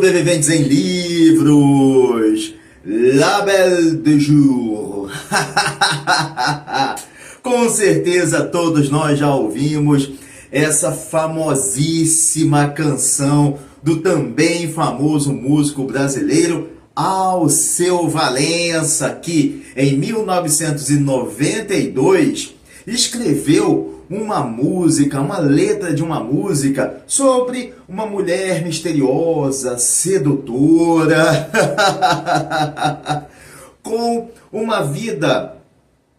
Sobreviventes em livros, La Belle de Jour. Com certeza todos nós já ouvimos essa famosíssima canção do também famoso músico brasileiro Alceu Valença, que em 1992 escreveu uma letra de uma música sobre uma mulher misteriosa, sedutora, com uma vida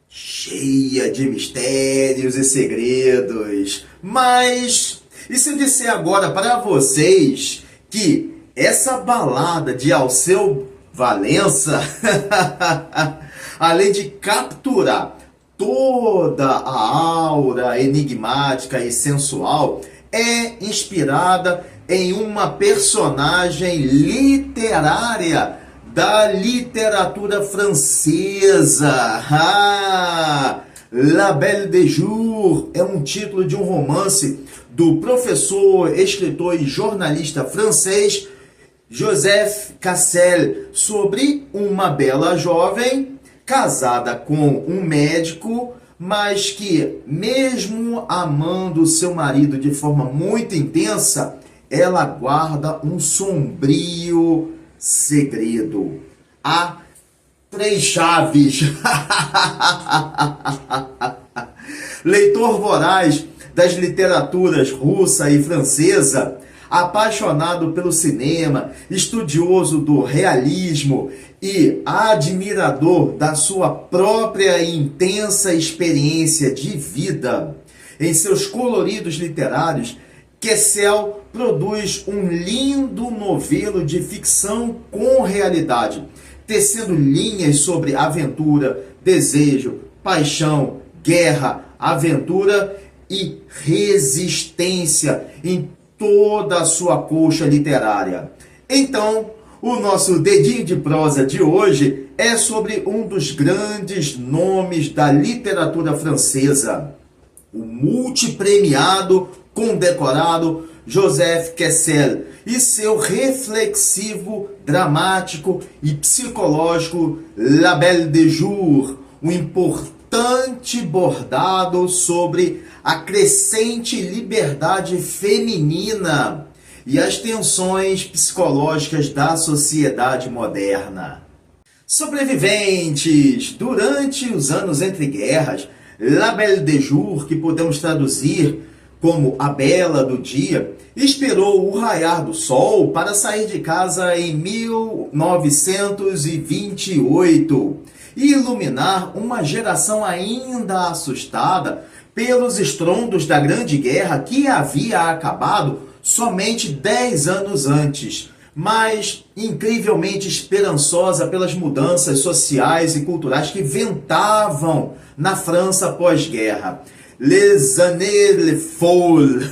cheia de mistérios e segredos. Mas, e se eu disser agora para vocês que essa balada de Alceu Valença, além de capturar toda a aura enigmática e sensual, é inspirada em uma personagem literária da literatura francesa. La Belle de Jour é um título de um romance do professor, escritor e jornalista francês Joseph Cassel, sobre uma bela jovem casada com um médico, mas que, mesmo amando seu marido de forma muito intensa, ela guarda um sombrio segredo. Há 3 chaves. Leitor voraz das literaturas russa e francesa, apaixonado pelo cinema, estudioso do realismo e admirador da sua própria intensa experiência de vida, em seus coloridos literários, Cassel produz um lindo novelo de ficção com realidade, tecendo linhas sobre aventura, desejo, paixão, guerra, aventura e resistência em toda a sua colcha literária. Então, o nosso dedinho de prosa de hoje é sobre um dos grandes nomes da literatura francesa, o multipremiado, condecorado Joseph Cassel, e seu reflexivo, dramático e psicológico La Belle de Jour, um importante bordado sobre a crescente liberdade feminina e as tensões psicológicas da sociedade moderna. Sobreviventes, durante os anos entre guerras, La Belle de Jour, que podemos traduzir como a Bela do Dia, esperou o raiar do sol para sair de casa em 1928 e iluminar uma geração ainda assustada pelos estrondos da Grande Guerra, que havia acabado somente 10 anos antes, mas incrivelmente esperançosa pelas mudanças sociais e culturais que ventavam na França pós-guerra. Les années folles,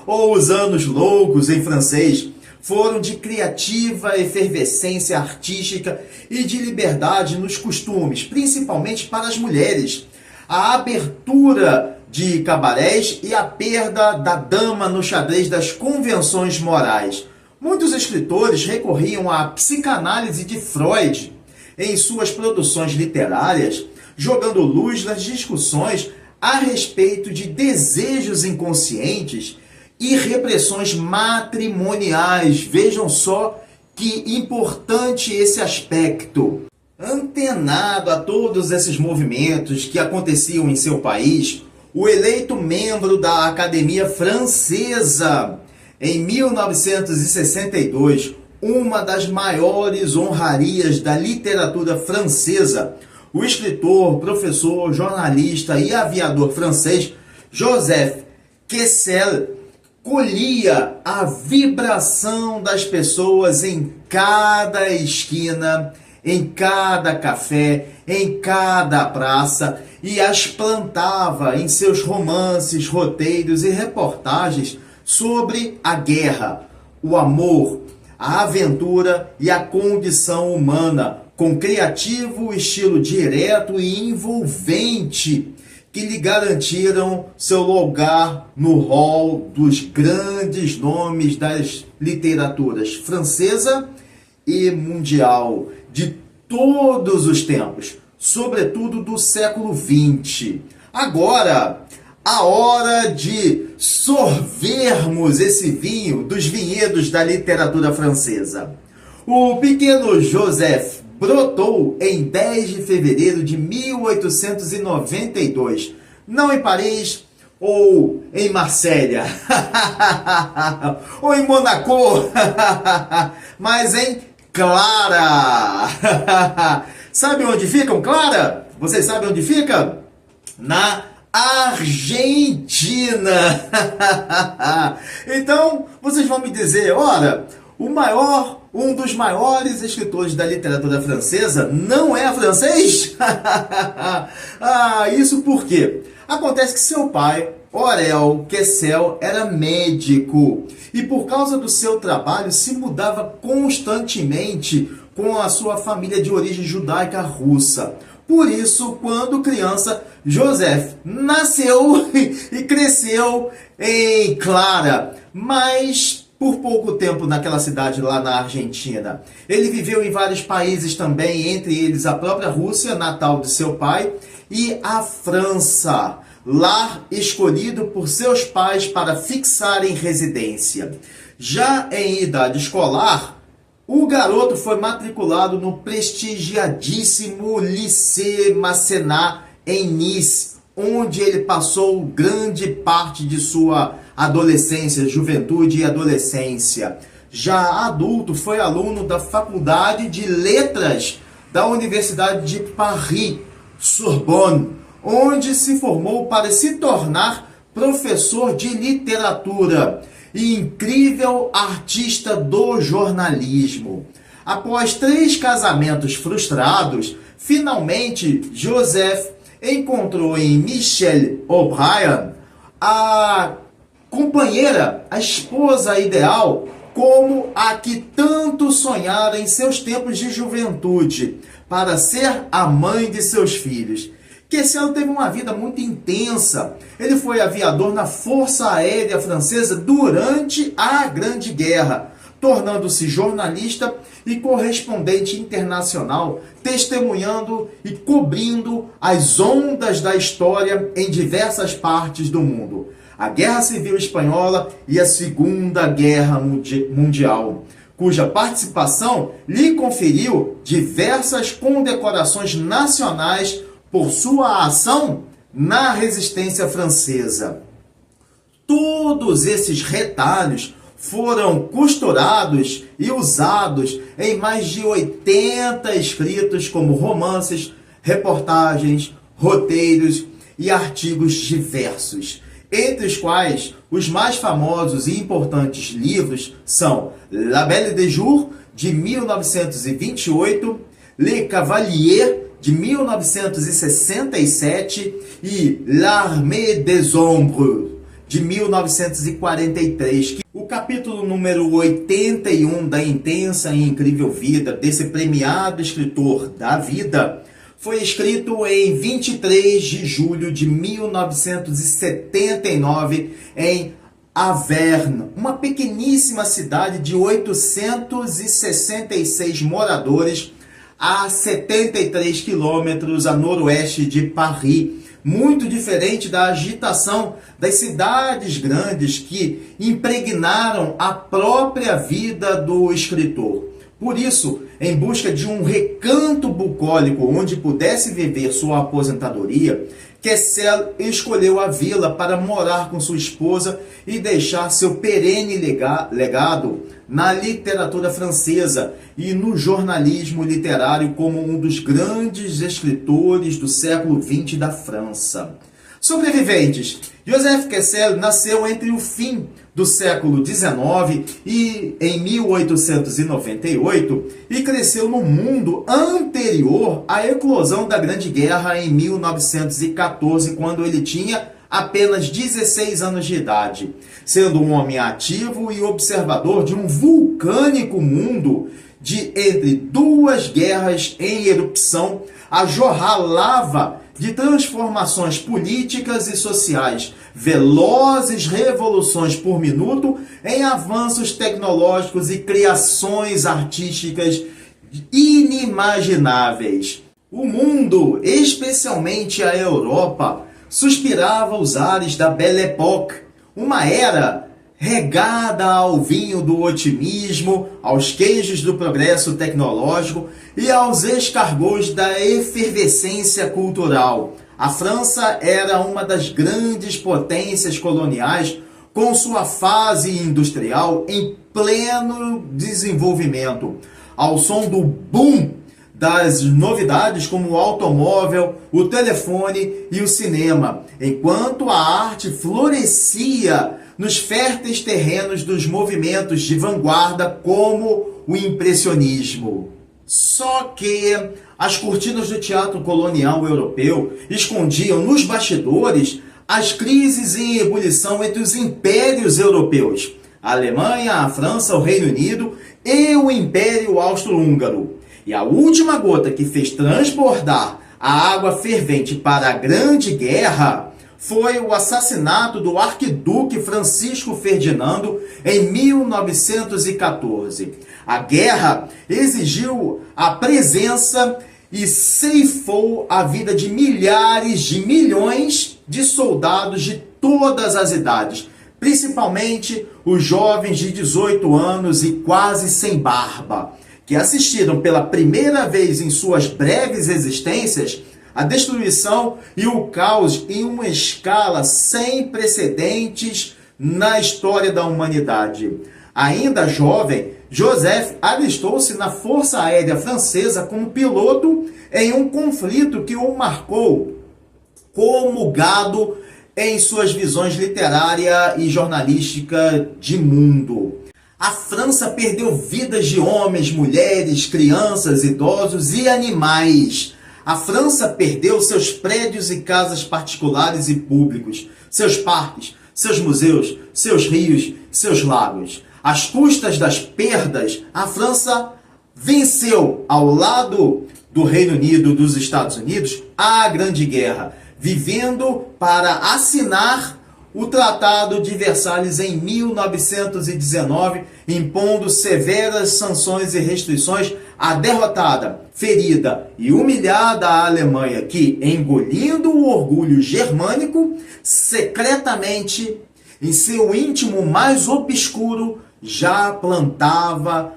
ou os anos loucos em francês, foram de criativa efervescência artística e de liberdade nos costumes, principalmente para as mulheres. A abertura de cabarés e a perda da dama no xadrez das convenções morais. Muitos escritores recorriam à psicanálise de Freud em suas produções literárias, jogando luz nas discussões a respeito de desejos inconscientes e repressões matrimoniais. Vejam só que importante esse aspecto. Antenado a todos esses movimentos que aconteciam em seu país, o eleito membro da Academia Francesa, em 1962, uma das maiores honrarias da literatura francesa, o escritor, professor, jornalista e aviador francês Joseph Cassel colhia a vibração das pessoas em cada esquina, em cada café, em cada praça, e as plantava em seus romances, roteiros e reportagens sobre a guerra, o amor, a aventura e a condição humana, com criativo estilo direto e envolvente, que lhe garantiram seu lugar no hall dos grandes nomes das literaturas francesa e mundial de todos os tempos, sobretudo do século XX. Agora, a hora de sorvermos esse vinho dos vinhedos da literatura francesa. O pequeno Joseph brotou em 10 de fevereiro de 1892, não em Paris ou em Marsella, ou em Monaco, mas em Clara. Sabe onde ficam, Clara? Vocês sabem onde fica? Na Argentina. Então, vocês vão me dizer, ora, um dos maiores escritores da literatura francesa não é francês? Isso por quê? Acontece que seu pai, Aurel Kessel, era médico e por causa do seu trabalho se mudava constantemente com a sua família de origem judaica russa. Por isso, quando criança, Joseph nasceu e cresceu em Clara, mas por pouco tempo naquela cidade lá na Argentina. Ele viveu em vários países também, entre eles a própria Rússia, natal de seu pai, e a França, lar escolhido por seus pais para fixarem residência. Já em idade escolar, o garoto foi matriculado no prestigiadíssimo Lycée Masséna em Nice, onde ele passou grande parte de sua adolescência, juventude e adolescência. Já adulto, foi aluno da Faculdade de Letras da Universidade de Paris, Sorbonne, onde se formou para se tornar professor de literatura e incrível artista do jornalismo. Após 3 casamentos frustrados, finalmente Joseph encontrou em Michelle O'Brien a companheira, a esposa ideal, como a que tanto sonhara em seus tempos de juventude, para ser a mãe de seus filhos. Kessel teve uma vida muito intensa. Ele foi aviador na Força Aérea Francesa durante a Grande Guerra, tornando-se jornalista e correspondente internacional, testemunhando e cobrindo as ondas da história em diversas partes do mundo. A Guerra Civil Espanhola e a Segunda Guerra Mundial, cuja participação lhe conferiu diversas condecorações nacionais por sua ação na resistência francesa. Todos esses retalhos foram costurados e usados em mais de 80 escritos como romances, reportagens, roteiros e artigos diversos, entre os quais os mais famosos e importantes livros são La Belle de Jour, de 1928, Le Cavalier, de 1967, e L'Armée des Ombres, de 1943. O capítulo número 81 da intensa e incrível vida desse premiado escritor da vida foi escrito em 23 de julho de 1979 em Auvergne, uma pequeníssima cidade de 866 moradores, a 73 quilômetros a noroeste de Paris, muito diferente da agitação das cidades grandes que impregnaram a própria vida do escritor. Por isso, em busca de um recanto bucólico onde pudesse viver sua aposentadoria, Kessel escolheu a vila para morar com sua esposa e deixar seu perene legado na literatura francesa e no jornalismo literário como um dos grandes escritores do século XX da França. Sobreviventes. Joseph Kessel nasceu entre o fim do século XIX e em 1898 e cresceu no mundo anterior à eclosão da Grande Guerra em 1914, quando ele tinha apenas 16 anos de idade, sendo um homem ativo e observador de um vulcânico mundo de entre duas guerras em erupção a jorrar lava de transformações políticas e sociais, velozes revoluções por minuto em avanços tecnológicos e criações artísticas inimagináveis. O mundo, especialmente a Europa, suspirava os ares da Belle Époque, uma era regada ao vinho do otimismo, aos queijos do progresso tecnológico e aos escargos da efervescência cultural. A França era uma das grandes potências coloniais, com sua fase industrial em pleno desenvolvimento, ao som do boom das novidades como o automóvel, o telefone e o cinema, enquanto a arte florescia nos férteis terrenos dos movimentos de vanguarda como o impressionismo. Só que as cortinas do teatro colonial europeu escondiam nos bastidores as crises em ebulição entre os impérios europeus, a Alemanha, a França, o Reino Unido e o Império Austro-Húngaro. E a última gota que fez transbordar a água fervente para a Grande Guerra foi o assassinato do arquiduque Francisco Ferdinando em 1914. A guerra exigiu a presença e ceifou a vida de milhares de milhões de soldados de todas as idades, principalmente os jovens de 18 anos e quase sem barba, que assistiram pela primeira vez em suas breves existências a destruição e o caos em uma escala sem precedentes na história da humanidade. Ainda jovem, Joseph alistou-se na Força Aérea Francesa como piloto em um conflito que o marcou como gado em suas visões literária e jornalística de mundo. A França perdeu vidas de homens, mulheres, crianças, idosos e animais. A França perdeu seus prédios e casas particulares e públicos, seus parques, seus museus, seus rios, seus lagos. Às custas das perdas, a França venceu ao lado do Reino Unido, dos Estados Unidos, a Grande Guerra, vivendo para assinar o Tratado de Versalhes em 1919, impondo severas sanções e restrições à derrotada, ferida e humilhada Alemanha, que, engolindo o orgulho germânico, secretamente, em seu íntimo mais obscuro, já plantava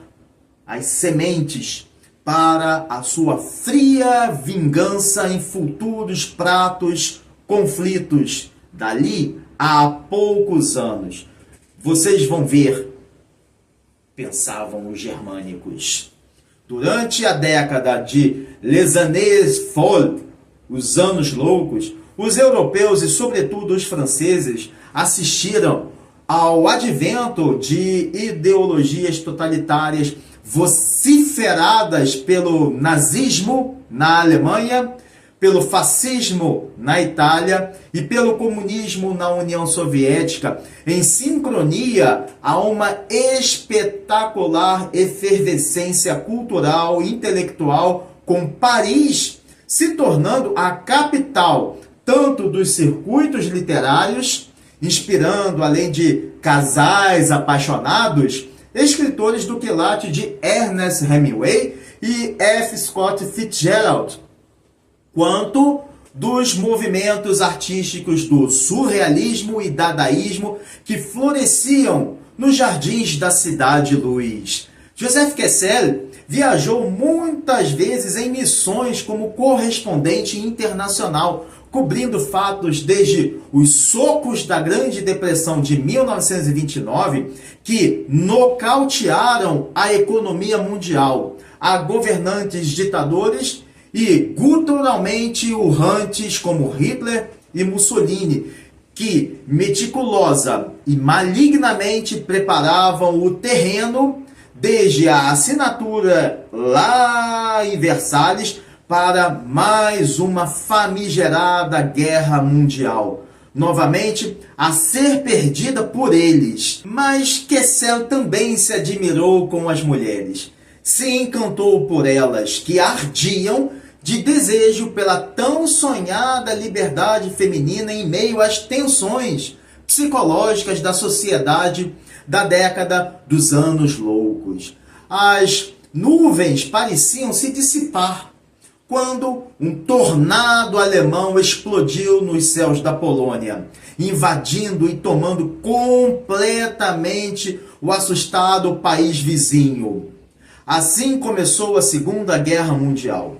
as sementes para a sua fria vingança em futuros pratos, conflitos dali a poucos anos. Vocês vão ver, pensavam os germânicos. Durante a década de Les Années Folles, os anos loucos, os europeus e sobretudo os franceses assistiram ao advento de ideologias totalitárias vociferadas pelo nazismo na Alemanha, pelo fascismo na Itália e pelo comunismo na União Soviética, em sincronia a uma espetacular efervescência cultural e intelectual, com Paris se tornando a capital tanto dos circuitos literários, inspirando, além de casais apaixonados, escritores do quilate de Ernest Hemingway e F. Scott Fitzgerald, quanto dos movimentos artísticos do surrealismo e dadaísmo que floresciam nos jardins da Cidade-Luz. Joseph Kessel viajou muitas vezes em missões como correspondente internacional, cobrindo fatos desde os socos da Grande Depressão de 1929, que nocautearam a economia mundial, a governantes ditadores e guturalmente urrantes como Hitler e Mussolini, que meticulosa e malignamente preparavam o terreno desde a assinatura lá em Versalhes para mais uma famigerada guerra mundial, novamente a ser perdida por eles. Mas Kessel também se admirou com as mulheres. Se encantou por elas, que ardiam de desejo pela tão sonhada liberdade feminina em meio às tensões psicológicas da sociedade da década dos anos loucos. As nuvens pareciam se dissipar quando um tornado alemão explodiu nos céus da Polônia, invadindo e tomando completamente o assustado país vizinho. Assim começou a Segunda Guerra Mundial.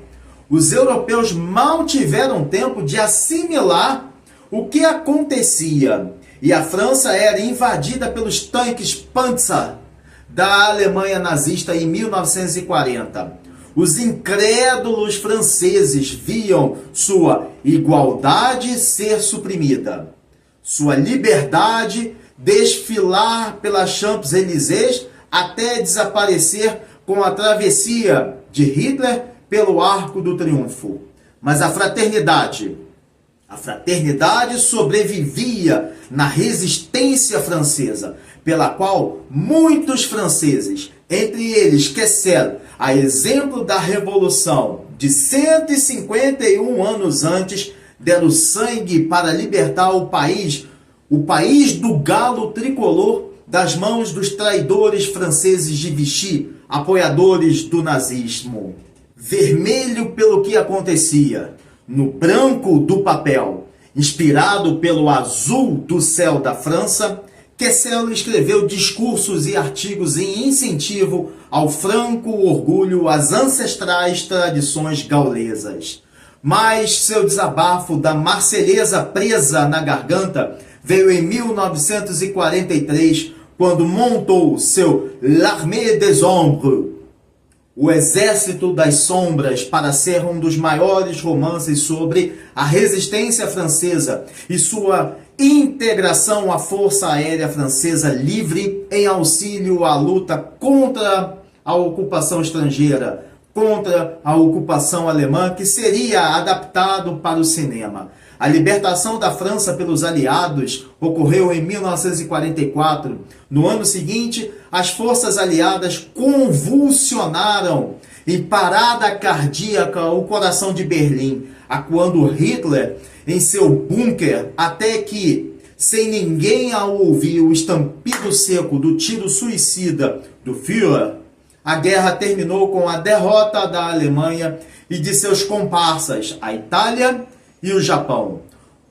Os europeus mal tiveram tempo de assimilar o que acontecia, e a França era invadida pelos tanques Panzer da Alemanha nazista em 1940. Os incrédulos franceses viam sua igualdade ser suprimida, sua liberdade desfilar pelas Champs-Élysées até desaparecer com a travessia de Hitler pelo Arco do Triunfo. Mas a fraternidade sobrevivia na resistência francesa, pela qual muitos franceses, entre eles Kessel, a exemplo da Revolução de 151 anos antes, deram sangue para libertar o país do galo tricolor, das mãos dos traidores franceses de Vichy, apoiadores do nazismo. Vermelho pelo que acontecia, no branco do papel, inspirado pelo azul do céu da França, Kessel escreveu discursos e artigos em incentivo ao franco orgulho às ancestrais tradições gaulesas. Mas seu desabafo da Marselhesa presa na garganta veio em 1943, quando montou seu L'Armée des Ombres, o Exército das Sombras, para ser um dos maiores romances sobre a resistência francesa e sua integração à Força Aérea Francesa livre em auxílio à luta contra a ocupação estrangeira, contra a ocupação alemã, que seria adaptado para o cinema. A libertação da França pelos aliados ocorreu em 1944. No ano seguinte, as forças aliadas convulsionaram em parada cardíaca o coração de Berlim, acuando Hitler em seu bunker, até que, sem ninguém a ouvir o estampido seco do tiro suicida do Führer, a guerra terminou com a derrota da Alemanha e de seus comparsas, a Itália e o Japão.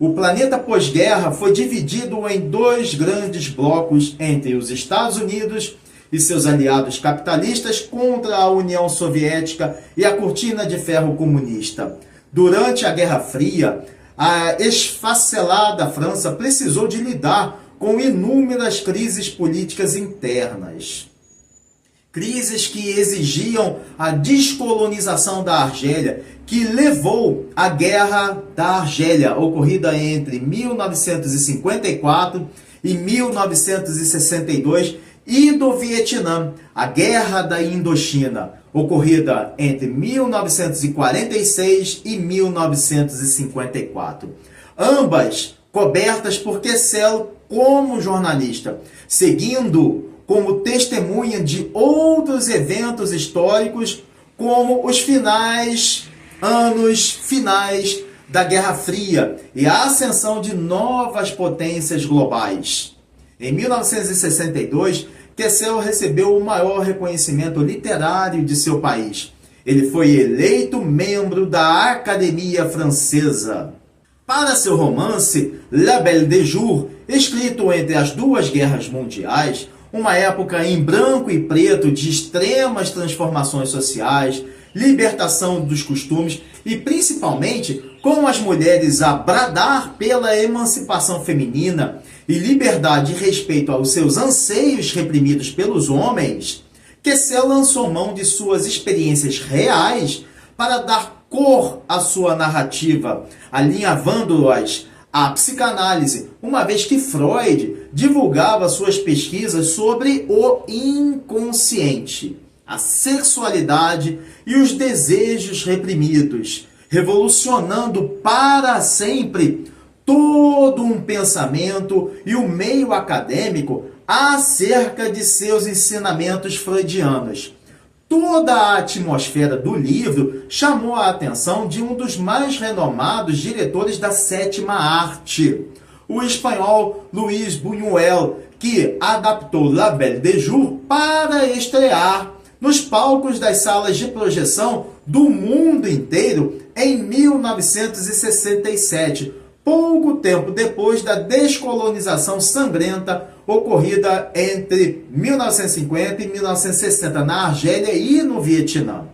O planeta pós-guerra foi dividido em dois grandes blocos entre os Estados Unidos e seus aliados capitalistas contra a União Soviética e a cortina de ferro comunista. Durante a Guerra Fria, a esfacelada França precisou de lidar com inúmeras crises políticas internas. Crises que exigiam a descolonização da Argélia, que levou à Guerra da Argélia, ocorrida entre 1954 e 1962, e do Vietnã, a Guerra da Indochina, ocorrida entre 1946 e 1954. Ambas cobertas por Kessel como jornalista, seguindo como testemunha de outros eventos históricos, como os anos finais da Guerra Fria e a ascensão de novas potências globais. Em 1962, Kessel recebeu o maior reconhecimento literário de seu país. Ele foi eleito membro da Academia Francesa. Para seu romance La Belle de Jour, escrito entre as duas guerras mundiais, uma época em branco e preto de extremas transformações sociais, libertação dos costumes e principalmente com as mulheres a bradar pela emancipação feminina e liberdade e respeito aos seus anseios reprimidos pelos homens, Kessel lançou mão de suas experiências reais para dar cor à sua narrativa, alinhavando-as à psicanálise, uma vez que Freud divulgava suas pesquisas sobre o inconsciente, a sexualidade e os desejos reprimidos, revolucionando para sempre todo um pensamento e o meio acadêmico acerca de seus ensinamentos freudianos. Toda a atmosfera do livro chamou a atenção de um dos mais renomados diretores da sétima arte, o espanhol Luis Buñuel, que adaptou La Belle de Jour para estrear nos palcos das salas de projeção do mundo inteiro em 1967, pouco tempo depois da descolonização sangrenta ocorrida entre 1950 e 1960 na Argélia e no Vietnã.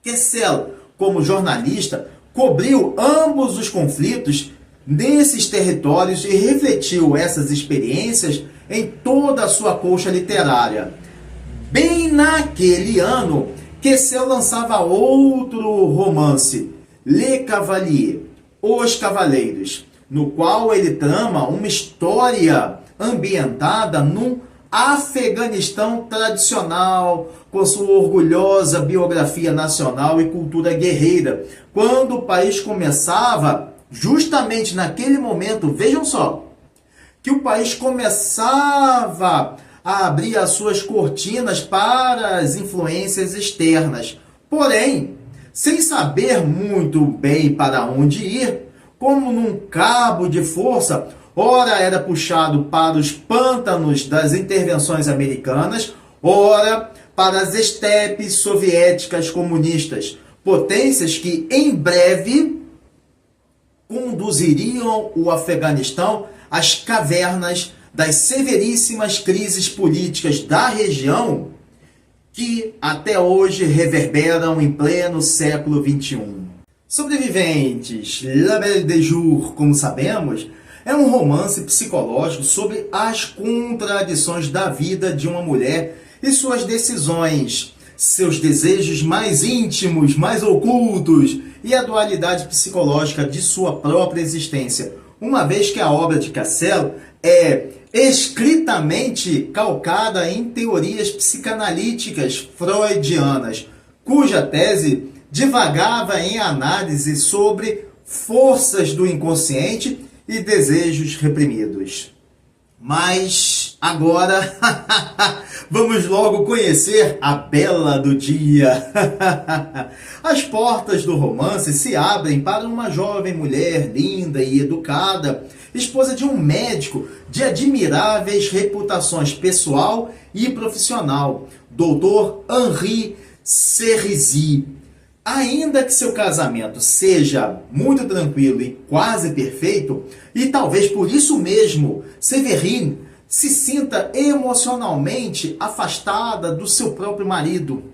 Kessel, como jornalista, cobriu ambos os conflitos nesses territórios e refletiu essas experiências em toda a sua colcha literária. Bem naquele ano, Kessel lançava outro romance, Le Cavalier, Os Cavaleiros, no qual ele trama uma história ambientada num Afeganistão tradicional, com sua orgulhosa biografia nacional e cultura guerreira, quando o país começava, justamente naquele momento, vejam só, que o país começava a abrir as suas cortinas para as influências externas. Porém, sem saber muito bem para onde ir, como num cabo de força, ora era puxado para os pântanos das intervenções americanas, ora para as estepes soviéticas comunistas, potências que em breve conduziriam o Afeganistão às cavernas das severíssimas crises políticas da região que até hoje reverberam em pleno século XXI. Sobreviventes, La Belle de Jour, como sabemos, é um romance psicológico sobre as contradições da vida de uma mulher e suas decisões, seus desejos mais íntimos, mais ocultos e a dualidade psicológica de sua própria existência, uma vez que a obra de Kessel é escritamente calcada em teorias psicanalíticas freudianas, cuja tese divagava em análise sobre forças do inconsciente e desejos reprimidos. Mas agora vamos logo conhecer a bela do dia. As portas do romance se abrem para uma jovem mulher linda e educada, esposa de um médico de admiráveis reputações pessoal e profissional, Dr. Henri Cerisy. Ainda que seu casamento seja muito tranquilo e quase perfeito, e talvez por isso mesmo Séverine se sinta emocionalmente afastada do seu próprio marido,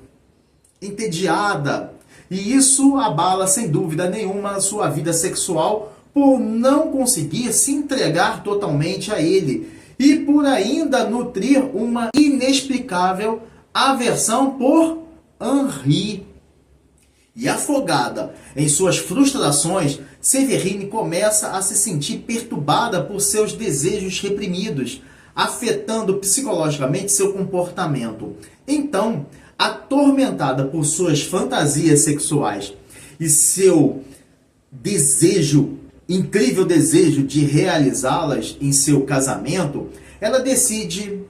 entediada, e isso abala sem dúvida nenhuma a sua vida sexual por não conseguir se entregar totalmente a ele e por ainda nutrir uma inexplicável aversão por Henri. E afogada em suas frustrações, Séverine começa a se sentir perturbada por seus desejos reprimidos, afetando psicologicamente seu comportamento. Então, atormentada por suas fantasias sexuais e seu incrível desejo de realizá-las em seu casamento, ela decide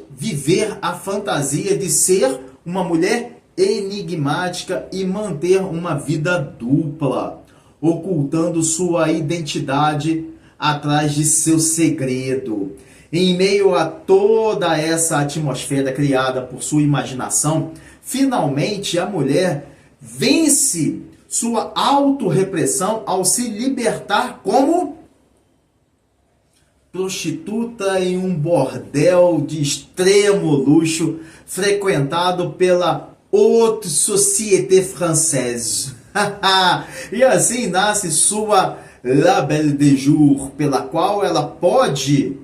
viver a fantasia de ser uma mulher enigmática e manter uma vida dupla, ocultando sua identidade atrás de seu segredo. Em meio a toda essa atmosfera criada por sua imaginação, finalmente a mulher vence sua autorrepressão ao se libertar como prostituta em um bordel de extremo luxo frequentado pela Haute Société Française. E assim nasce sua La Belle de Jour, pela qual ela pode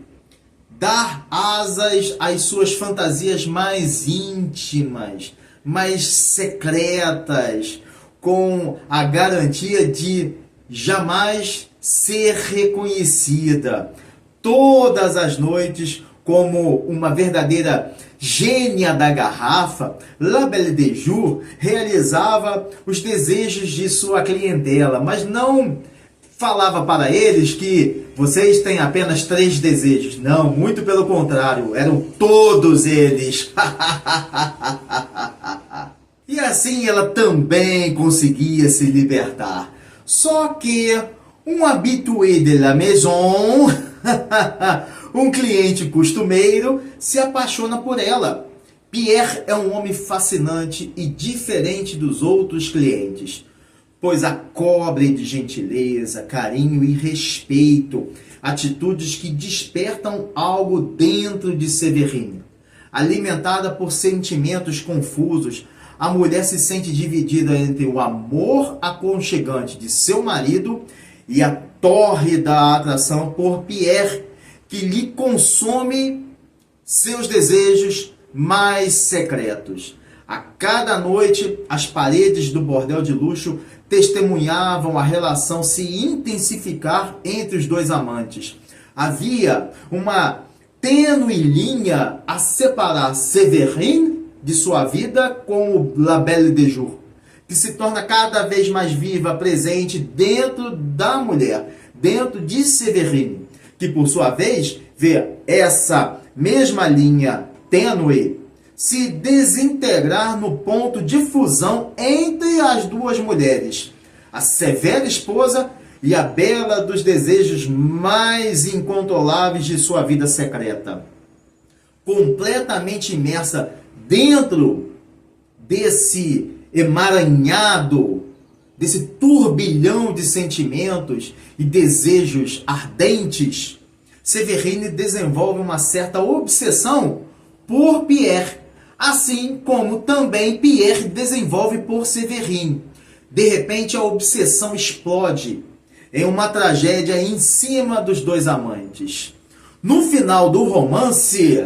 dar asas às suas fantasias mais íntimas, mais secretas, com a garantia de jamais ser reconhecida. Todas as noites, como uma verdadeira gênia da garrafa, La Belle de Jour realizava os desejos de sua clientela, mas não falava para eles que vocês têm apenas 3 desejos. Não, muito pelo contrário, eram todos eles. E assim ela também conseguia se libertar. Só que um habitué de la maison, um cliente costumeiro, se apaixona por ela. Pierre é um homem fascinante e diferente dos outros clientes, pois a cobre de gentileza, carinho e respeito, atitudes que despertam algo dentro de Séverine. Alimentada por sentimentos confusos, a mulher se sente dividida entre o amor aconchegante de seu marido e a tórrida atração por Pierre, que lhe consome seus desejos mais secretos. A cada noite, as paredes do bordel de luxo testemunhavam a relação se intensificar entre os dois amantes. Havia uma tênue linha a separar Séverine de sua vida com o La Belle de Jour, que se torna cada vez mais viva, presente dentro da mulher, dentro de Séverine, que por sua vez vê essa mesma linha tênue se desintegrar no ponto de fusão entre as duas mulheres, a severa esposa e a bela dos desejos mais incontroláveis de sua vida secreta. Completamente imersa dentro desse emaranhado, desse turbilhão de sentimentos e desejos ardentes, Séverine desenvolve uma certa obsessão por Pierre, assim como também Pierre desenvolve por Séverine. De repente, a obsessão explode em uma tragédia em cima dos dois amantes. No final do romance,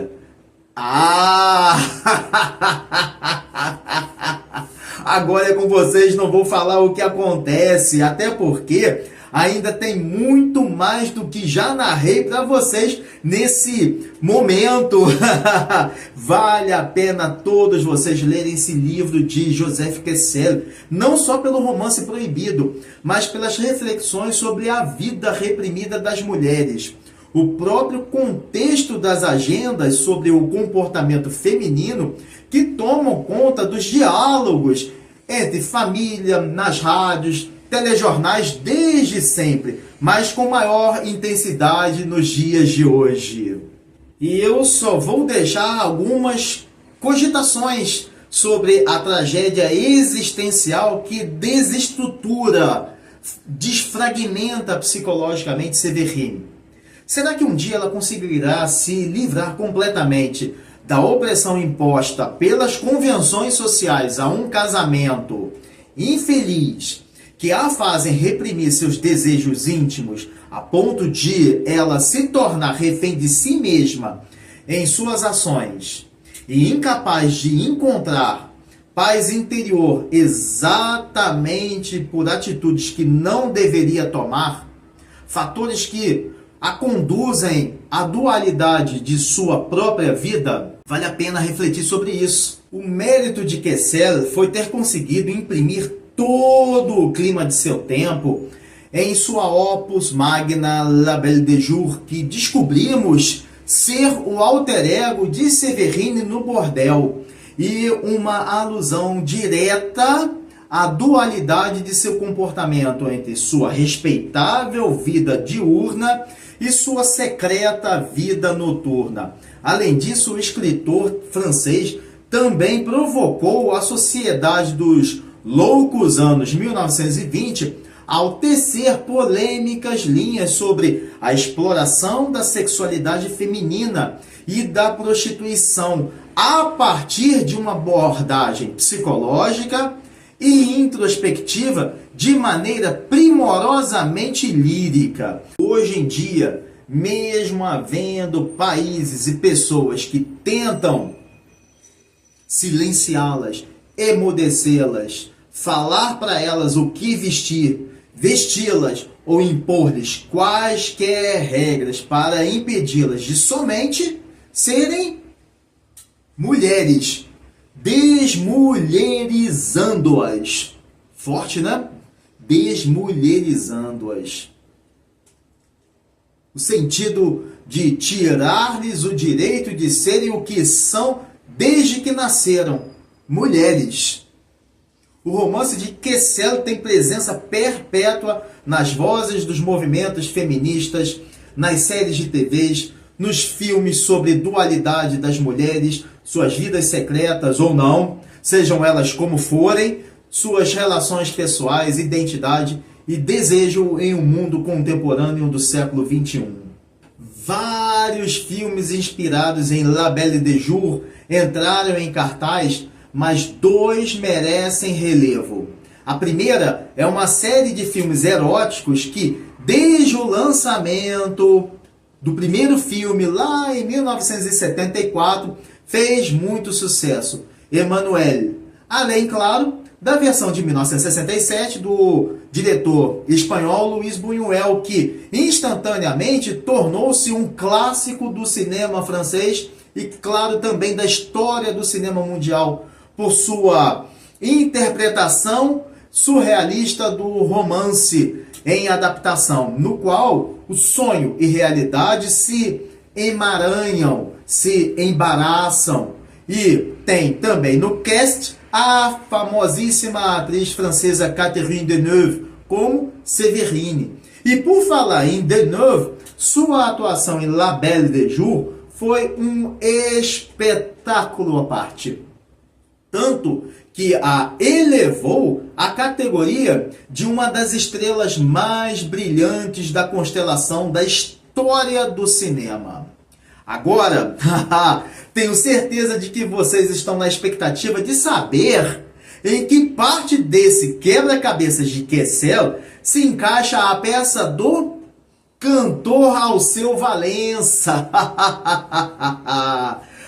agora é com vocês, não vou falar o que acontece, até porque ainda tem muito mais do que já narrei para vocês nesse momento. Vale a pena todos vocês lerem esse livro de Joseph Kessel, não só pelo romance proibido, mas pelas reflexões sobre a vida reprimida das mulheres, o próprio contexto das agendas sobre o comportamento feminino que tomam conta dos diálogos entre família, nas rádios, telejornais desde sempre, mas com maior intensidade nos dias de hoje. E eu só vou deixar algumas cogitações sobre a tragédia existencial que desestrutura, desfragmenta psicologicamente Séverine. Será que um dia ela conseguirá se livrar completamente da opressão imposta pelas convenções sociais a um casamento infeliz, que a fazem reprimir seus desejos íntimos a ponto de ela se tornar refém de si mesma em suas ações e incapaz de encontrar paz interior exatamente por atitudes que não deveria tomar, fatores que a conduzem à dualidade de sua própria vida? Vale a pena refletir sobre isso. O mérito de Kessel foi ter conseguido imprimir todo o clima de seu tempo em sua opus magna La Belle de Jour, que descobrimos ser o alter ego de Séverine no bordel e uma alusão direta à dualidade de seu comportamento entre sua respeitável vida diurna e sua secreta vida noturna. Além disso, o escritor francês também provocou a sociedade dos loucos anos 1920 ao tecer polêmicas linhas sobre a exploração da sexualidade feminina e da prostituição a partir de uma abordagem psicológica e introspectiva de maneira primorosamente lírica. Hoje em dia, mesmo havendo países e pessoas que tentam silenciá-las, emudecê-las, falar para elas o que vestir, vesti-las ou impor-lhes quaisquer regras para impedi-las de somente serem mulheres, desmulherizando-as. Forte, né? Desmulherizando-as. o sentido de tirar-lhes o direito de serem o que são desde que nasceram, mulheres. O romance de Quessel tem presença perpétua nas vozes dos movimentos feministas, nas séries de TVs, nos filmes sobre dualidade das mulheres, suas vidas secretas ou não, sejam elas como forem, suas relações pessoais, identidade e desejo em um mundo contemporâneo do século XXI. Vários filmes inspirados em La Belle de Jour entraram em cartaz, mas dois merecem relevo. A primeira é uma série de filmes eróticos que, desde o lançamento do primeiro filme, lá em 1974, fez muito sucesso. Emmanuelle. Além, claro, da versão de 1967 do diretor espanhol Luis Buñuel, que instantaneamente tornou-se um clássico do cinema francês e, claro, também da história do cinema mundial, por sua interpretação surrealista do romance em adaptação, no qual o sonho e realidade se emaranham, se embaraçam. E tem também no cast a famosíssima atriz francesa Catherine Deneuve como Séverine. E por falar em Deneuve, sua atuação em La Belle de Jour foi um espetáculo à parte. Tanto que a elevou à categoria de uma das estrelas mais brilhantes da constelação da história do cinema. Agora, tenho certeza de que vocês estão na expectativa de saber em que parte desse quebra-cabeças de Quessel se encaixa a peça do cantor Alceu Valença.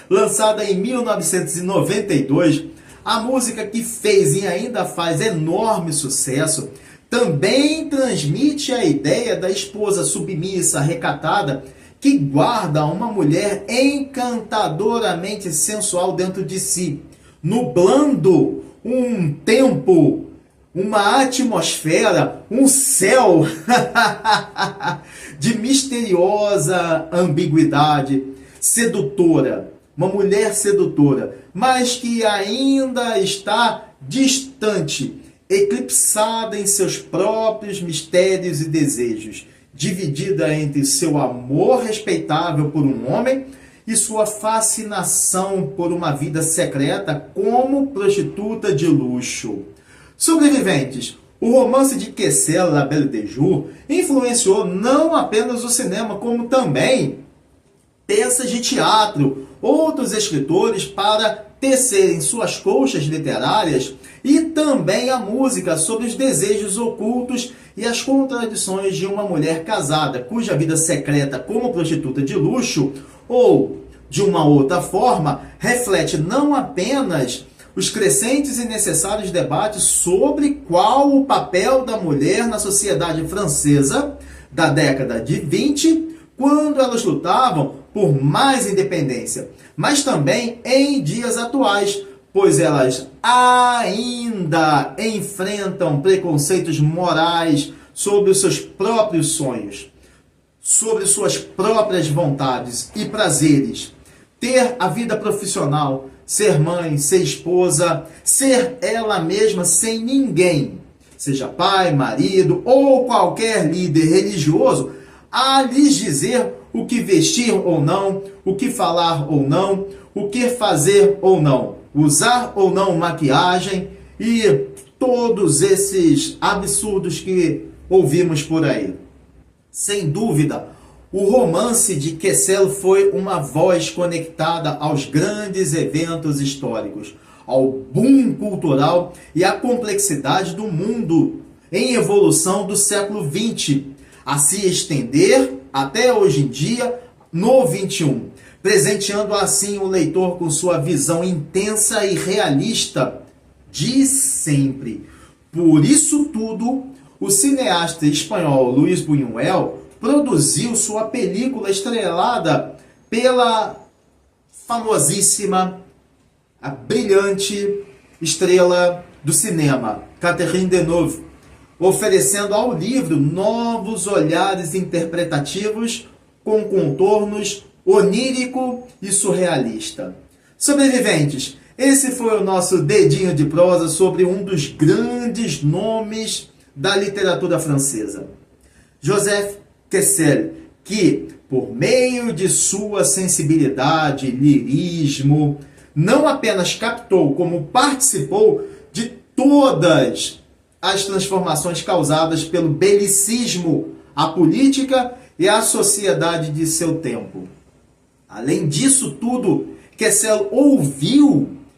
Lançada em 1992, a música que fez e ainda faz enorme sucesso também transmite a ideia da esposa submissa, recatada, que guarda uma mulher encantadoramente sensual dentro de si, nublando um tempo, uma atmosfera, um céu de misteriosa ambiguidade, sedutora. Uma mulher sedutora, mas que ainda está distante, eclipsada em seus próprios mistérios e desejos, dividida entre seu amor respeitável por um homem e sua fascinação por uma vida secreta como prostituta de luxo. Sobreviventes. O romance de Quessel, La Belle de Jour, influenciou não apenas o cinema, como também peças de teatro, outros escritores para tecerem suas colchas literárias e também a música sobre os desejos ocultos e as contradições de uma mulher casada, cuja vida secreta como prostituta de luxo, ou, de uma outra forma, reflete não apenas os crescentes e necessários debates sobre qual o papel da mulher na sociedade francesa da década de 20, quando elas lutavam por mais independência, mas também em dias atuais, pois elas ainda enfrentam preconceitos morais sobre os seus próprios sonhos, sobre suas próprias vontades e prazeres. Ter a vida profissional, ser mãe, ser esposa, ser ela mesma sem ninguém, seja pai, marido ou qualquer líder religioso, a lhes dizer o que vestir ou não, o que falar ou não, o que fazer ou não, usar ou não maquiagem e todos esses absurdos que ouvimos por aí. Sem dúvida, o romance de Quessel foi uma voz conectada aos grandes eventos históricos, ao boom cultural e à complexidade do mundo em evolução do século XX, a se estender até hoje em dia no XXI, presenteando assim o leitor com sua visão intensa e realista de sempre. Por isso tudo, o cineasta espanhol Luis Buñuel produziu sua película estrelada pela famosíssima, a brilhante estrela do cinema, Catherine Deneuve, oferecendo ao livro novos olhares interpretativos com contornos onírico e surrealista. Sobreviventes, esse foi o nosso dedinho de prosa sobre um dos grandes nomes da literatura francesa, Joseph Kessel, que, por meio de sua sensibilidade, lirismo, não apenas captou, como participou de todas as transformações causadas pelo belicismo, a política e a sociedade de seu tempo. Além disso tudo, Kessel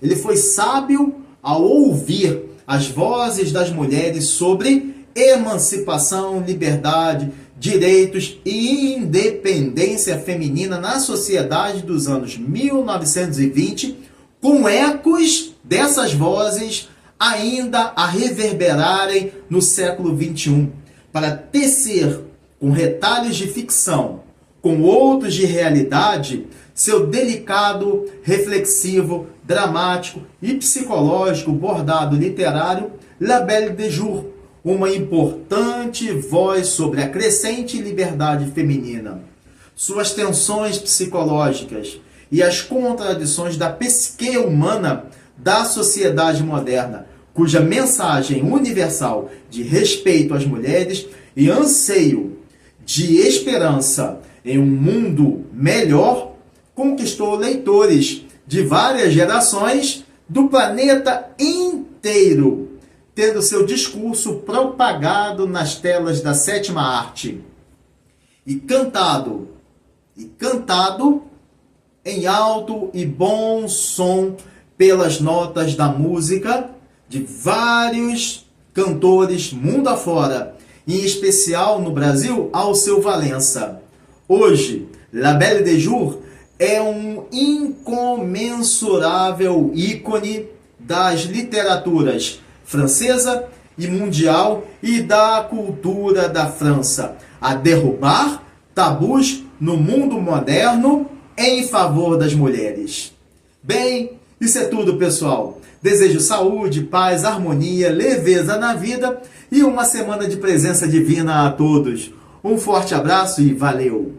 ele foi sábio ao ouvir as vozes das mulheres sobre emancipação, liberdade, direitos e independência feminina na sociedade dos anos 1920, com ecos dessas vozes ainda a reverberarem no século XXI, para tecer com retalhos de ficção, com outros de realidade, seu delicado, reflexivo, dramático e psicológico bordado literário La Belle de Jour, uma importante voz sobre a crescente liberdade feminina, suas tensões psicológicas e as contradições da psique humana da sociedade moderna, cuja mensagem universal de respeito às mulheres e anseio de esperança em um mundo melhor conquistou leitores de várias gerações do planeta inteiro, tendo seu discurso propagado nas telas da sétima arte e cantado em alto e bom som pelas notas da música de vários cantores mundo afora, em especial no Brasil, Alceu Valença. Hoje, La Belle de Jour é um incomensurável ícone das literaturas francesa e mundial e da cultura da França, a derrubar tabus no mundo moderno em favor das mulheres. Bem, isso é tudo, pessoal. Desejo saúde, paz, harmonia, leveza na vida e uma semana de presença divina a todos. Um forte abraço e valeu!